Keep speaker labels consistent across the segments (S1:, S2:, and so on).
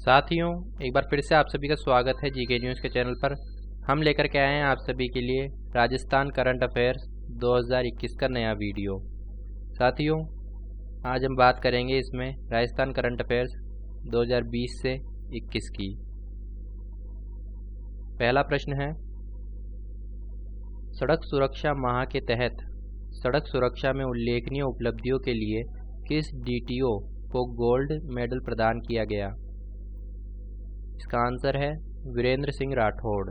S1: साथियों, एक बार फिर से आप सभी का स्वागत है जीके न्यूज़ के चैनल पर। हम लेकर के आए हैं आप सभी के लिए राजस्थान करंट अफेयर्स 2021 का नया वीडियो। साथियों, आज हम बात करेंगे इसमें राजस्थान करंट अफेयर्स 2020 से 21 की। पहला प्रश्न है, सड़क सुरक्षा माह के तहत सड़क सुरक्षा में उल्लेखनीय उपलब्धियों के लिए किस डीटीओ को गोल्ड मेडल प्रदान किया गया? इसका आंसर है वीरेंद्र सिंह राठौड़।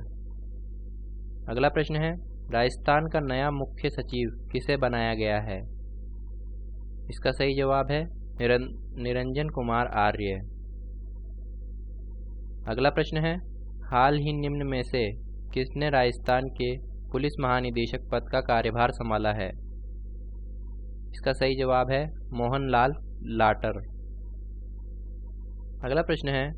S1: अगला प्रश्न है, राजस्थान का नया मुख्य सचिव किसे बनाया गया है? इसका सही जवाब है निरंजन कुमार आर्य। अगला प्रश्न है, हाल ही निम्न में से किसने राजस्थान के पुलिस महानिदेशक पद का कार्यभार संभाला है? इसका सही जवाब है मोहन लाल लाटर। अगला प्रश्न है,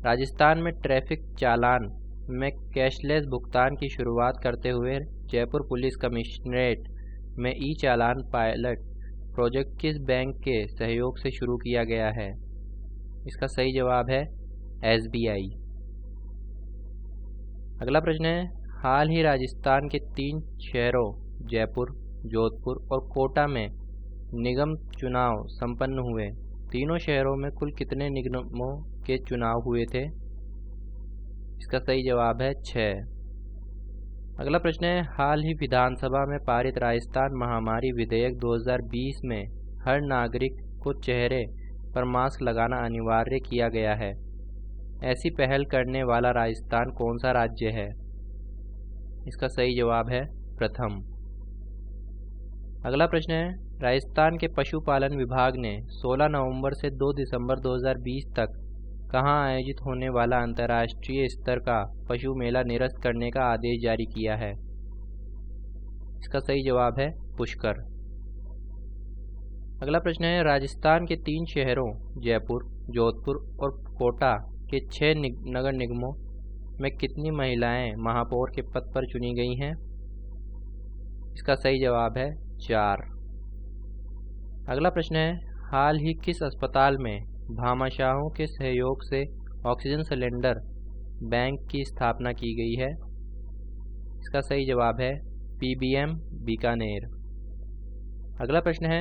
S1: राजस्थान में ट्रैफिक चालान में कैशलेस भुगतान की शुरुआत करते हुए जयपुर पुलिस कमिश्नरेट में ई चालान पायलट प्रोजेक्ट किस बैंक के सहयोग से शुरू किया गया है? इसका सही जवाब है एसबीआई। अगला प्रश्न है, हाल ही राजस्थान के 3 शहरों जयपुर, जोधपुर और कोटा में निगम चुनाव संपन्न हुए। तीनों शहरों में कुल कितने निगमों के चुनाव हुए थे? इसका सही जवाब है 6। अगला प्रश्न है, हाल ही विधानसभा में पारित राजस्थान महामारी विधेयक 2020 में हर नागरिक को चेहरे पर मास्क लगाना अनिवार्य किया गया है। ऐसी पहल करने वाला राजस्थान कौन सा राज्य है? इसका सही जवाब है प्रथम। अगला प्रश्न है, राजस्थान के पशुपालन विभाग ने 16 नवंबर से 2 दिसंबर 2020 तक कहां आयोजित होने वाला अंतर्राष्ट्रीय स्तर का पशु मेला निरस्त करने का आदेश जारी किया है? इसका सही जवाब है पुष्कर। अगला प्रश्न है, राजस्थान के 3 शहरों जयपुर, जोधपुर और कोटा के 6 नगर निगमों में कितनी महिलाएं महापौर के पद पर चुनी गई हैं? इसका सही जवाब है 4। अगला प्रश्न है, हाल ही किस अस्पताल में भामाशाहों के सहयोग से ऑक्सीजन सिलेंडर बैंक की स्थापना की गई है? इसका सही जवाब है पीबीएम बीकानेर। अगला प्रश्न है,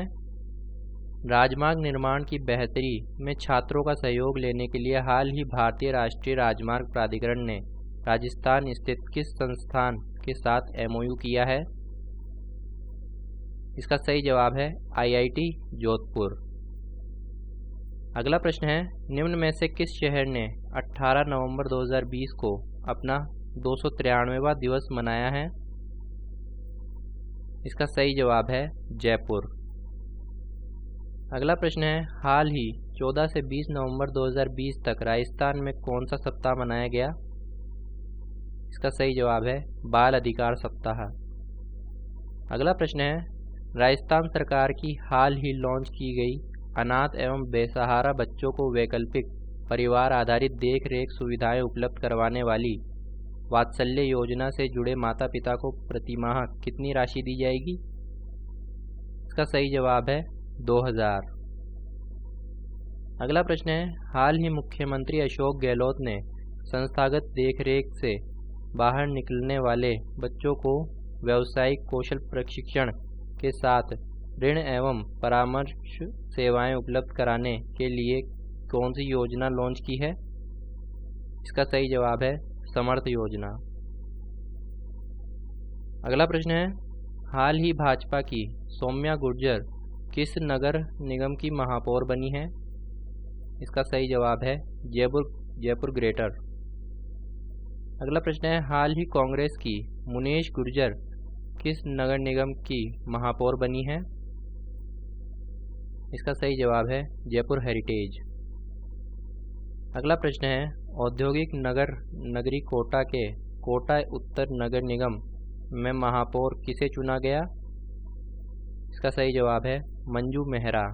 S1: राजमार्ग निर्माण की बेहतरी में छात्रों का सहयोग लेने के लिए हाल ही भारतीय राष्ट्रीय राजमार्ग प्राधिकरण ने राजस्थान स्थित किस संस्थान के साथ एमओयू किया है? इसका सही जवाब है आईआईटी जोधपुर। अगला प्रश्न है, निम्न में से किस शहर ने 18 नवंबर 2020 को अपना 293वां दिवस मनाया है? इसका सही जवाब है जयपुर। अगला प्रश्न है, हाल ही 14 से 20 नवंबर 2020 तक राजस्थान में कौन सा सप्ताह मनाया गया? इसका सही जवाब है बाल अधिकार सप्ताह। अगला प्रश्न है, राजस्थान सरकार की हाल ही लॉन्च की गई अनाथ एवं बेसहारा बच्चों को वैकल्पिक परिवार आधारित देख रेख सुविधाएं उपलब्ध करवाने वाली वात्सल्य योजना से जुड़े माता पिता को प्रतिमाह कितनी राशि दी जाएगी? इसका सही जवाब है 2000। अगला प्रश्न है, हाल ही मुख्यमंत्री अशोक गहलोत ने संस्थागत देखरेख से बाहर निकलने वाले बच्चों को व्यावसायिक कौशल प्रशिक्षण के साथ ऋण एवं परामर्श सेवाएं उपलब्ध कराने के लिए कौन सी योजना लॉन्च की है? इसका सही जवाब है समर्थ योजना। अगला प्रश्न है, हाल ही भाजपा की सौम्या गुर्जर किस नगर निगम की महापौर बनी है? इसका सही जवाब है जयपुर ग्रेटर। अगला प्रश्न है, हाल ही कांग्रेस की मुनेश गुर्जर किस नगर निगम की महापौर बनी है? इसका सही जवाब है जयपुर हेरिटेज। अगला प्रश्न है, औद्योगिक नगरी कोटा के कोटा उत्तर नगर निगम में महापौर किसे चुना गया? इसका सही जवाब है मंजू मेहरा।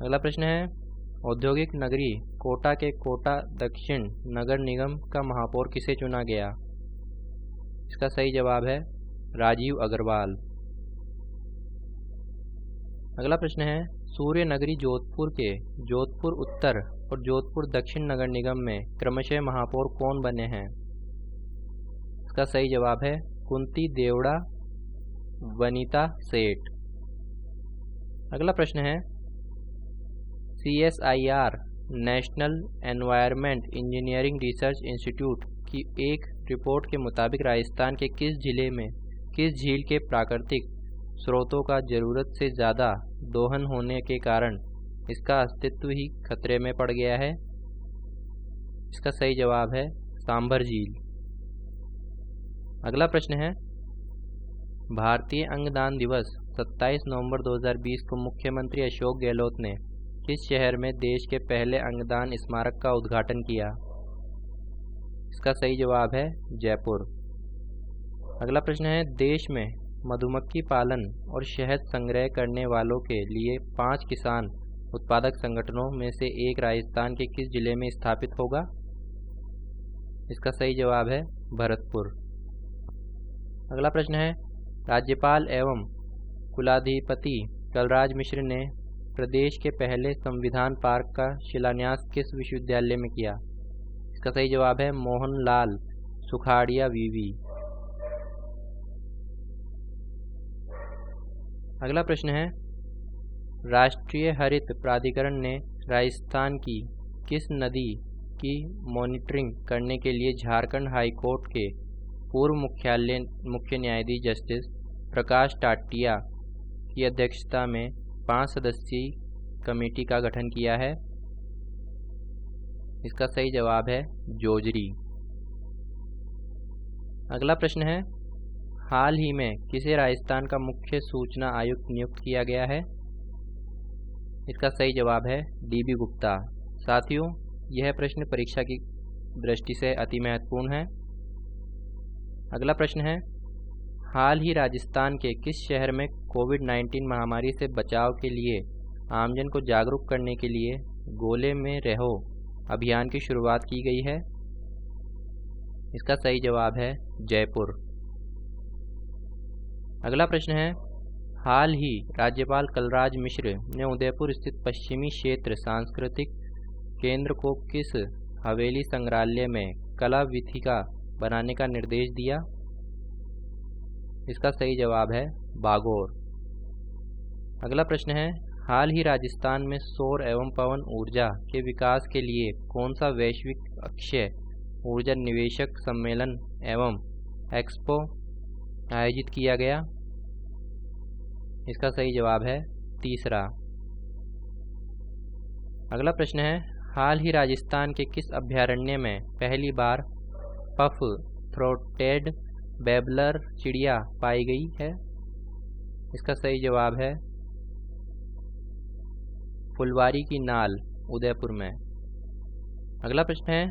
S1: अगला प्रश्न है, औद्योगिक नगरी कोटा के कोटा दक्षिण नगर निगम का महापौर किसे चुना गया? इसका सही जवाब है राजीव अग्रवाल। अगला प्रश्न है, सूर्य नगरी जोधपुर के जोधपुर उत्तर और जोधपुर दक्षिण नगर निगम में क्रमशः महापौर कौन बने हैं? इसका सही जवाब है कुंती देवड़ा, वनीता सेठ। अगला प्रश्न है CSIR national environment engineering research institute की एक रिपोर्ट के मुताबिक राजस्थान के किस जिले में किस झील के प्राकृतिक स्रोतों का ज़रूरत से ज़्यादा दोहन होने के कारण इसका अस्तित्व ही खतरे में पड़ गया है? इसका सही जवाब है सांभर झील। अगला प्रश्न है भारतीय अंगदान दिवस 27 नवंबर 2020 को मुख्यमंत्री अशोक गहलोत ने किस शहर में देश के पहले अंगदान स्मारक का उद्घाटन किया? इसका सही जवाब है जयपुर। अगला प्रश्न है देश में मधुमक्खी पालन और शहद संग्रह करने वालों के लिए 5 किसान उत्पादक संगठनों में से एक राजस्थान के किस जिले में स्थापित होगा? इसका सही जवाब है भरतपुर। अगला प्रश्न है राज्यपाल एवं कुलाधिपति कलराज मिश्र ने प्रदेश के पहले संविधान पार्क का शिलान्यास किस विश्वविद्यालय में किया? इसका सही जवाब है मोहनलाल सुखाड़िया वीवी। अगला प्रश्न है राष्ट्रीय हरित प्राधिकरण ने राजस्थान की किस नदी की मॉनिटरिंग करने के लिए झारखंड हाई कोर्ट के पूर्व मुख्य न्यायाधीश जस्टिस प्रकाश टाटिया की अध्यक्षता में 5 सदस्यीय कमेटी का गठन किया है? इसका सही जवाब है जोजरी। अगला प्रश्न है हाल ही में किसे राजस्थान का मुख्य सूचना आयुक्त नियुक्त किया गया है? इसका सही जवाब है DB गुप्ता। साथियों, यह प्रश्न परीक्षा की दृष्टि से अति महत्वपूर्ण है। अगला प्रश्न है हाल ही राजस्थान के किस शहर में कोविड-19 महामारी से बचाव के लिए आमजन को जागरूक करने के लिए गोले में रहो अभियान की शुरुआत की गई है? इसका सही जवाब है जयपुर। अगला प्रश्न है हाल ही राज्यपाल कलराज मिश्र ने उदयपुर स्थित पश्चिमी क्षेत्र सांस्कृतिक केंद्र को किस हवेली संग्रहालय में कला वीथिका बनाने का निर्देश दिया? इसका सही जवाब है बागोर। अगला प्रश्न है हाल ही राजस्थान में सौर एवं पवन ऊर्जा के विकास के लिए कौन सा वैश्विक अक्षय ऊर्जा निवेशक सम्मेलन एवं एक्सपो आयोजित किया गया? इसका सही जवाब है तीसरा। अगला प्रश्न है हाल ही राजस्थान के किस अभयारण्य में पहली बार पफ थ्रोटेड बेबलर चिड़िया पाई गई है? इसका सही जवाब है फुलवारी की नाल उदयपुर में। अगला प्रश्न है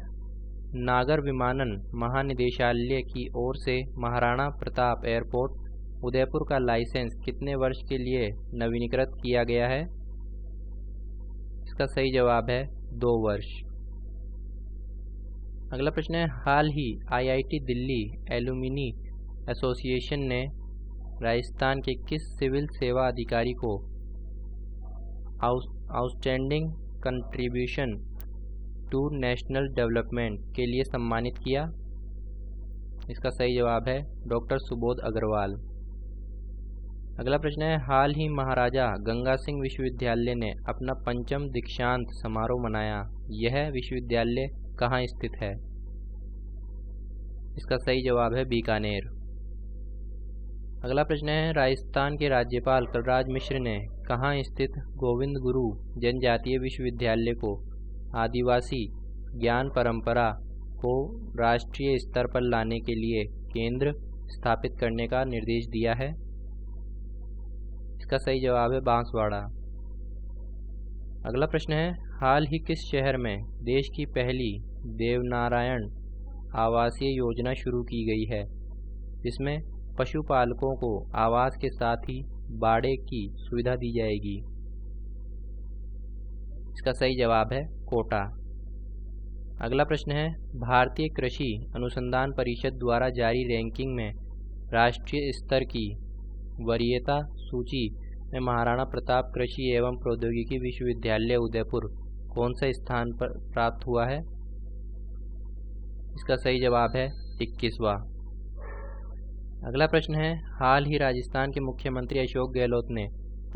S1: नागर विमानन महानिदेशालय की ओर से महाराणा प्रताप एयरपोर्ट उदयपुर का लाइसेंस कितने वर्ष के लिए नवीनीकृत किया गया है? इसका सही जवाब है 2 वर्ष। अगला प्रश्न है हाल ही IIT दिल्ली एलुमिनी एसोसिएशन ने राजस्थान के किस सिविल सेवा अधिकारी को outstanding contribution to national development के लिए सम्मानित किया? इसका सही जवाब है डॉक्टर सुबोध अग्रवाल। अगला प्रश्न है हाल ही महाराजा गंगा सिंह विश्वविद्यालय ने अपना 5वां दीक्षांत समारोह मनाया। यह विश्वविद्यालय कहाँ स्थित है? इसका सही जवाब है बीकानेर। अगला प्रश्न है राजस्थान के राज्यपाल कलराज मिश्र ने कहाँ स्थित गोविंद गुरु जनजातीय विश्वविद्यालय को आदिवासी ज्ञान परंपरा को राष्ट्रीय स्तर पर लाने के लिए केंद्र स्थापित करने का निर्देश दिया है? इसका सही जवाब है बांसवाड़ा। अगला प्रश्न है हाल ही किस शहर में देश की पहली देवनारायण आवासीय योजना शुरू की गई है, जिसमें पशुपालकों को आवास के साथ ही बाड़े की सुविधा दी जाएगी? इसका सही जवाब है कोटा। अगला प्रश्न है भारतीय कृषि अनुसंधान परिषद द्वारा जारी रैंकिंग में राष्ट्रीय स्तर की वरीयता सूची में महाराणा प्रताप कृषि एवं प्रौद्योगिकी विश्वविद्यालय उदयपुर कौन सा स्थान पर प्राप्त हुआ है? इसका सही जवाब है 21वां। अगला प्रश्न है, हाल ही राजस्थान के मुख्यमंत्री अशोक गहलोत ने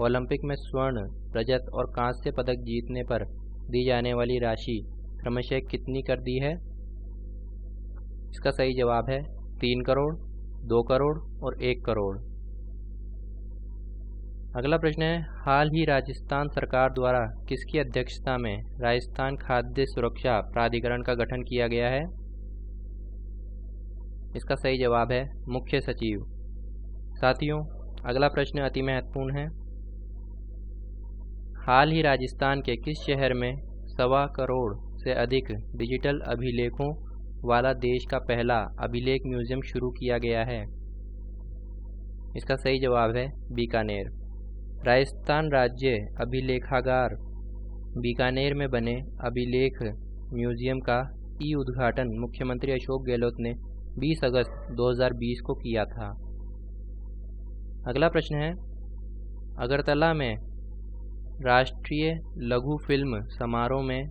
S1: ओलंपिक में स्वर्ण, रजत और कांस्य पदक जीतने पर दी जाने वाली राशि क्रमशः कितनी कर दी है? इसका सही जवाब है 3 करोड़, 2 करोड़ और 1 करोड़। अगला प्रश्न है, हाल ही राजस्थान सरकार द्वारा किसकी अध्यक्षता में राजस्थान खाद्य सुरक्षा प्राधिकरण का गठन किया गया है? इसका सही जवाब है मुख्य सचिव। साथियों, अगला प्रश्न अति महत्वपूर्ण है। हाल ही राजस्थान के किस शहर में 1.25 करोड़ से अधिक डिजिटल अभिलेखों वाला देश का पहला अभिलेख म्यूजियम शुरू किया गया है? इसका सही जवाब है बीकानेर। राजस्थान राज्य अभिलेखागार बीकानेर में बने अभिलेख म्यूजियम का उद्घाटन मुख्यमंत्री अशोक गहलोत ने 20 अगस्त 2020 को किया था। अगला प्रश्न है, अगरतला में राष्ट्रीय लघु फिल्म समारोह में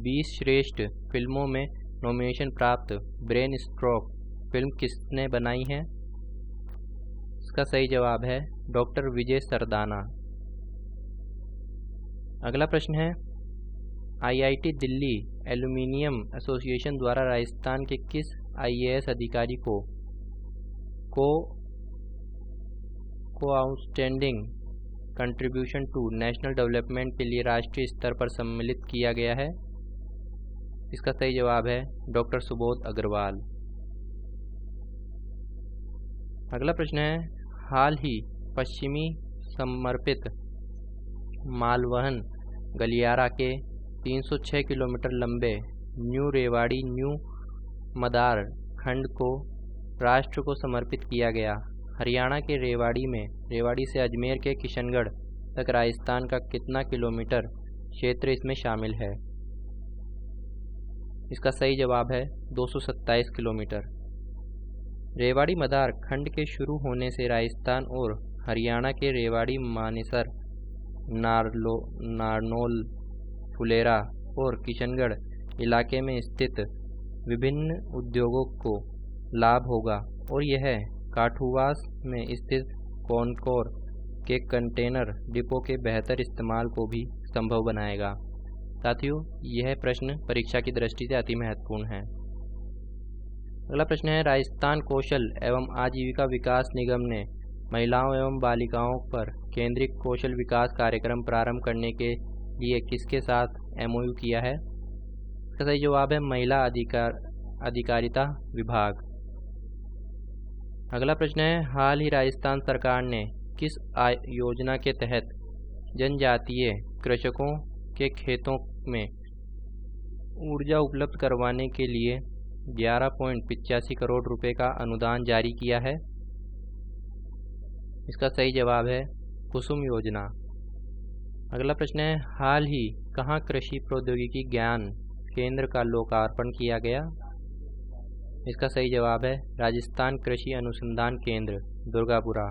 S1: 20 श्रेष्ठ फिल्मों में नॉमिनेशन प्राप्त ब्रेन स्ट्रोक फिल्म किसने बनाई है? इसका सही जवाब है डॉक्टर विजय सरदाना। अगला प्रश्न है, आईआईटी दिल्ली एल्यूमिनियम एसोसिएशन द्वारा राजस्थान के किस आईएएस अधिकारी को outstanding contribution to national development के लिए राष्ट्रीय स्तर पर सम्मिलित किया गया है? इसका सही जवाब है डॉक्टर सुबोध अग्रवाल। अगला प्रश्न है, हाल ही पश्चिमी समर्पित मालवहन गलियारा के 306 किलोमीटर लंबे न्यू रेवाड़ी न्यू मदार खंड को राष्ट्र को समर्पित किया गया। हरियाणा के रेवाड़ी से अजमेर के किशनगढ़ तक राजस्थान का कितना किलोमीटर क्षेत्र इसमें शामिल है? इसका सही जवाब है 227 किलोमीटर। रेवाड़ी मदार खंड के शुरू होने से राजस्थान और हरियाणा के रेवाड़ी, मानेसर, नारनौल, फुलेरा और किशनगढ़ इलाके में स्थित विभिन्न उद्योगों को लाभ होगा और यह काठुवास में स्थित कॉनकोर के कंटेनर डिपो के बेहतर इस्तेमाल को भी संभव बनाएगा। साथियों, यह प्रश्न परीक्षा की दृष्टि से अति महत्वपूर्ण है। अगला प्रश्न है, राजस्थान कौशल एवं आजीविका विकास निगम ने महिलाओं एवं बालिकाओं पर केंद्रीय कौशल विकास कार्यक्रम प्रारंभ करने के लिए किसके साथ एमओयू किया है? इसका सही जवाब है महिला अधिकारिता विभाग। अगला प्रश्न है, हाल ही राजस्थान सरकार ने किस योजना के तहत जनजातीय कृषकों के खेतों में ऊर्जा उपलब्ध करवाने के लिए 11.85 करोड़ रुपए का अनुदान जारी किया है? इसका सही जवाब है कुसुम योजना। अगला प्रश्न है, हाल ही कहाँ कृषि प्रौद्योगिकी ज्ञान केंद्र का लोकार्पण किया गया? इसका सही जवाब है राजस्थान कृषि अनुसंधान केंद्र, दुर्गापुरा।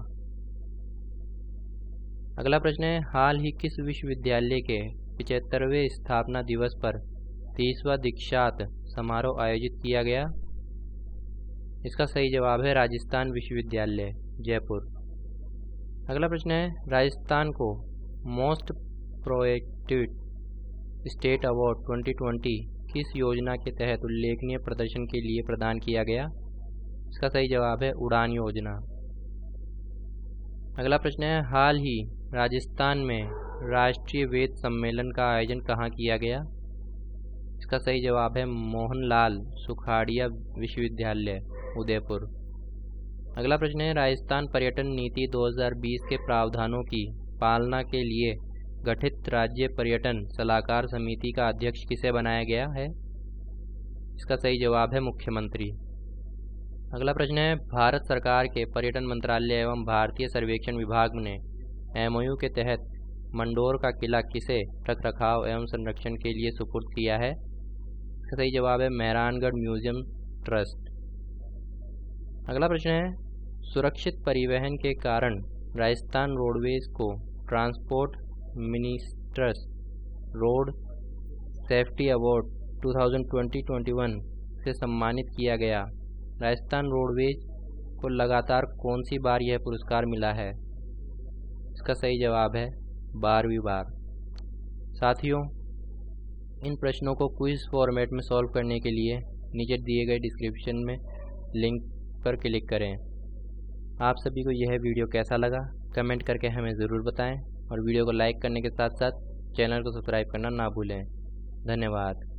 S1: अगला प्रश्न है, हाल ही किस विश्वविद्यालय के 75वें स्थापना दिवस पर 30वां दीक्षांत समारोह आयोजित किया गया? इसका सही जवाब है राजस्थान विश्वविद्यालय, जयपुर। अगला प्रश्न है, राजस्थान को मोस्ट प्रोएक्टिव स्टेट अवार्ड 2020 किस योजना के तहत उल्लेखनीय प्रदर्शन के लिए प्रदान किया गया? इसका सही जवाब है उड़ान योजना। अगला प्रश्न है, हाल ही राजस्थान में राष्ट्रीय वेद सम्मेलन का आयोजन कहाँ किया गया? इसका सही जवाब है मोहनलाल सुखाड़िया विश्वविद्यालय, उदयपुर। अगला प्रश्न है, राजस्थान पर्यटन नीति 2020 के प्रावधानों की पालना के लिए गठित राज्य पर्यटन सलाहकार समिति का अध्यक्ष किसे बनाया गया है? इसका सही जवाब है मुख्यमंत्री। अगला प्रश्न है, भारत सरकार के पर्यटन मंत्रालय एवं भारतीय सर्वेक्षण विभाग ने एमओयू के तहत मंडोर का किला किसे रखरखाव एवं संरक्षण के लिए सुपुर्द किया है? इसका सही जवाब है मेहरानगढ़ म्यूजियम ट्रस्ट। अगला प्रश्न है, सुरक्षित परिवहन के कारण राजस्थान रोडवेज को transport ministers road safety award 2020-21 से सम्मानित किया गया। राजस्थान रोडवेज को लगातार कौन सी बार यह पुरस्कार मिला है? इसका सही जवाब है 12वीं बार। साथियों, इन प्रश्नों को क्विज फॉर्मेट में सॉल्व करने के लिए नीचे दिए गए डिस्क्रिप्शन में लिंक पर क्लिक करें। आप सभी को यह वीडियो कैसा लगा कमेंट करके हमें ज़रूर बताएं और वीडियो को लाइक करने के साथ साथ चैनल को सब्सक्राइब करना ना भूलें। धन्यवाद।